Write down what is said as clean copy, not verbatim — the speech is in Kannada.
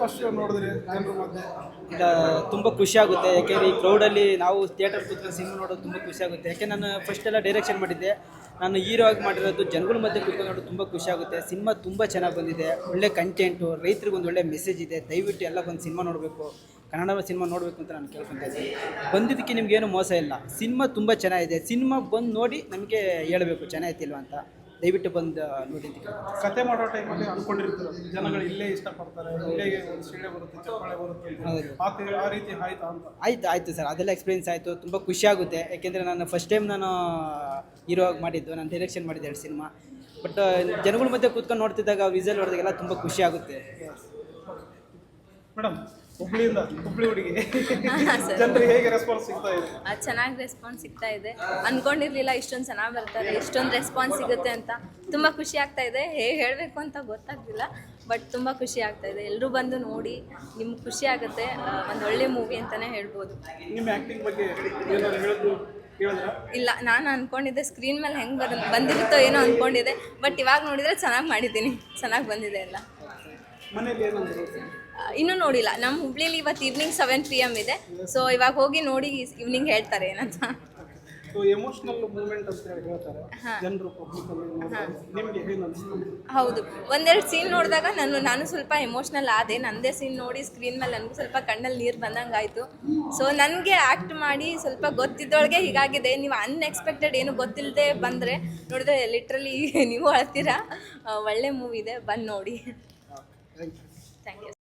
ಫಸ್ಟ್ ನೋಡಿದ್ರಿ ಜನರ ಮಧ್ಯೆ ಈಗ ತುಂಬ ಖುಷಿಯಾಗುತ್ತೆ. ಯಾಕೆಂದರೆ ಈ ಕ್ರೌಡಲ್ಲಿ ನಾವು ಥಿಯೇಟರ್ ಕೂತ್ಕೊಂಡು ಸಿನಿಮಾ ನೋಡೋದು ತುಂಬ ಖುಷಿಯಾಗುತ್ತೆ. ಯಾಕೆ ನಾನು ಫಸ್ಟೆಲ್ಲ ಡೈರೆಕ್ಷನ್ ಮಾಡಿದ್ದೆ, ನಾನು ಹೀರೋ ಆಗಿ ಮಾಡಿರೋದು ಜನಗಳ ಮಧ್ಯೆ ಕೂತ್ಕೊಂಡು ನೋಡೋದು ತುಂಬ ಖುಷಿಯಾಗುತ್ತೆ. ಸಿನಿಮಾ ತುಂಬ ಚೆನ್ನಾಗಿ ಬಂದಿದೆ, ಒಳ್ಳೆ ಕಂಟೆಂಟು, ರೈತರಿಗೆ ಒಂದು ಒಳ್ಳೆ ಮೆಸೇಜ್ ಇದೆ. ದಯವಿಟ್ಟು ಎಲ್ಲ ಬಂದು ಸಿನಿಮಾ ನೋಡಬೇಕು, ಕನ್ನಡ ಸಿನಿಮಾ ನೋಡಬೇಕು ಅಂತ ನಾನು ಕೇಳ್ಕೊತಾ ಇದ್ದೀನಿ. ಬಂದಿದ್ದಕ್ಕೆ ನಿಮಗೇನು ಮೋಸ ಇಲ್ಲ, ಸಿನಿಮಾ ತುಂಬ ಚೆನ್ನಾಗಿದೆ. ಸಿನಿಮಾ ಬಂದು ನೋಡಿ ನಮಗೆ ಹೇಳಬೇಕು ಚೆನ್ನಾಗಿತ್ತಿಲ್ವ ಅಂತ. ದಯವಿಟ್ಟು ಬಂದು ನೋಡಿ ಅಂತ ಕೇಳ್ತೀನಿ. ಕತೆ ಮಾಡೋ ಟೈಮಲ್ಲಿ ಅಂದ್ಕೊಂಡಿರ್ತಾರೆ ಜನಗಳು ಇಲ್ಲೇ ಇಷ್ಟಪಡ್ತಾರೆ, ಇಲ್ಲೇ ಒಂದು ಸೀಳೆ ಬರುತ್ತೆ, ಚಪ್ಪಾಳೆ ಬರುತ್ತೆ, ಆ ರೀತಿ ಆಯ್ತಾ ಅಂತ? ಆಯಿತು ಸರ್, ಅದೆಲ್ಲ ಎಕ್ಸ್ಪೀರಿಯನ್ಸ್ ಆಯಿತು. ತುಂಬ ಖುಷಿಯಾಗುತ್ತೆ. ಯಾಕೆಂದರೆ ನಾನು ಫಸ್ಟ್ ಟೈಮ್ ನಾನು ಹೀರೋ ಆಗಿ ಮಾಡಿದ್ದು, ನಾನು ಡೈರೆಕ್ಷನ್ ಮಾಡಿದ್ದೆ 2 ಸಿನಿಮಾ. ಬಟ್ ಜನಗಳ ಮಧ್ಯೆ ಕೂತ್ಕೊಂಡು ನೋಡ್ತಿದ್ದಾಗ ವಿಸಲ್ ಹೊಡೆದಾಗೆಲ್ಲ ತುಂಬ ಖುಷಿಯಾಗುತ್ತೆ. ಮೇಡಮ್, ಹುಬ್ಳಿ ಹುಡುಗಿ ಜನರಿಗೆ ಹೇಗೆ ರೆಸ್ಪಾನ್ಸ್ ಸಿಗ್ತಾ ಇದೆ? ಚೆನ್ನಾಗಿ ರೆಸ್ಪಾನ್ಸ್ ಸಿಗ್ತಾ ಇದೆ. ಅಂದ್ಕೊಂಡಿರ್ಲಿಲ್ಲ ಇಷ್ಟೊಂದು ಚೆನ್ನಾಗಿ ಬರ್ತಾರೆ, ಇಷ್ಟೊಂದು ರೆಸ್ಪಾನ್ಸ್ ಸಿಗುತ್ತೆ ಅಂತ. ತುಂಬ ಖುಷಿ ಆಗ್ತಾ ಇದೆ. ಹೇಗೆ ಹೇಳಬೇಕು ಅಂತ ಗೊತ್ತಾಗ್ತಿಲ್ಲ, ಬಟ್ ತುಂಬ ಖುಷಿ ಆಗ್ತಾ ಇದೆ. ಎಲ್ಲರೂ ಬಂದು ನೋಡಿ, ನಿಮ್ಗೆ ಖುಷಿ ಆಗುತ್ತೆ. ಒಂದು ಒಳ್ಳೆ ಮೂವಿ ಅಂತಲೇ ಹೇಳ್ಬೋದು. ನಿಮ್ಮ ಆ್ಯಕ್ಟಿಂಗ್ ಬಗ್ಗೆ ಏನಾದ್ರು ಹೇಳಿದ್ರಾ? ಇಲ್ಲ, ನಾನು ಅಂದ್ಕೊಂಡಿದ್ದೆ ಸ್ಕ್ರೀನ್ ಮೇಲೆ ಹೆಂಗೆ ಬಂದಿರುತ್ತೋ ಏನೋ ಅಂದ್ಕೊಂಡಿದ್ದೆ, ಬಟ್ ಇವಾಗ ನೋಡಿದರೆ ಚೆನ್ನಾಗಿ ಮಾಡಿದ್ದೀನಿ, ಚೆನ್ನಾಗಿ ಬಂದಿದೆ ಎಲ್ಲ. ಮನೇಲಿ ಏನಂದ್ರು? ಇನ್ನೂ ನೋಡಿಲ್ಲ. ನಮ್ಮ ಹುಬ್ಳಿಲಿ ಇವತ್ತು ಈವ್ನಿಂಗ್ 7 PM ಇದೆ. ಸೊ ಇವಾಗ ಹೋಗಿ ನೋಡಿ ಈವ್ನಿಂಗ್ ಹೇಳ್ತಾರೆ ಏನಂತ. ಸೊ ಎಮೋಷನಲ್ ಮೂಮೆಂಟ್ ಅಂತ ಹೇಳಿ ಹೇಳ್ತಾರೆ ಜನರು ನಿಮಗೆ ಏನು ಅನಿಸ್ತು? ಹೌದು, ಒಂದೆರಡು ಸೀನ್ ನೋಡಿದಾಗ ನಾನು ಸ್ವಲ್ಪ ಎಮೋಷ್ನಲ್ ಆದೆ. ನನ್ನದೇ ಸೀನ್ ನೋಡಿ ಸ್ಕ್ರೀನ್ ಮೇಲೆ ನನಗೂ ಸ್ವಲ್ಪ ಕಣ್ಣಲ್ಲಿ ನೀರು ಬಂದಂಗೆ ಆಯಿತು. ಸೊ ನನಗೆ ಆ್ಯಕ್ಟ್ ಮಾಡಿ ಸ್ವಲ್ಪ ಗೊತ್ತಿದ್ದೊಳಗೆ ಹೀಗಾಗಿದೆ. ನೀವು ಅನ್ಎಕ್ಸ್ಪೆಕ್ಟೆಡ್ ಏನು ಗೊತ್ತಿಲ್ಲದೆ ಬಂದರೆ ನೋಡಿದ್ರೆ ಲಿಟ್ರಲಿ ನೀವು ಅಳ್ತೀರಾ. ಒಳ್ಳೆ ಮೂವಿ ಇದೆ, ಬಂದು ನೋಡಿ. Thank you.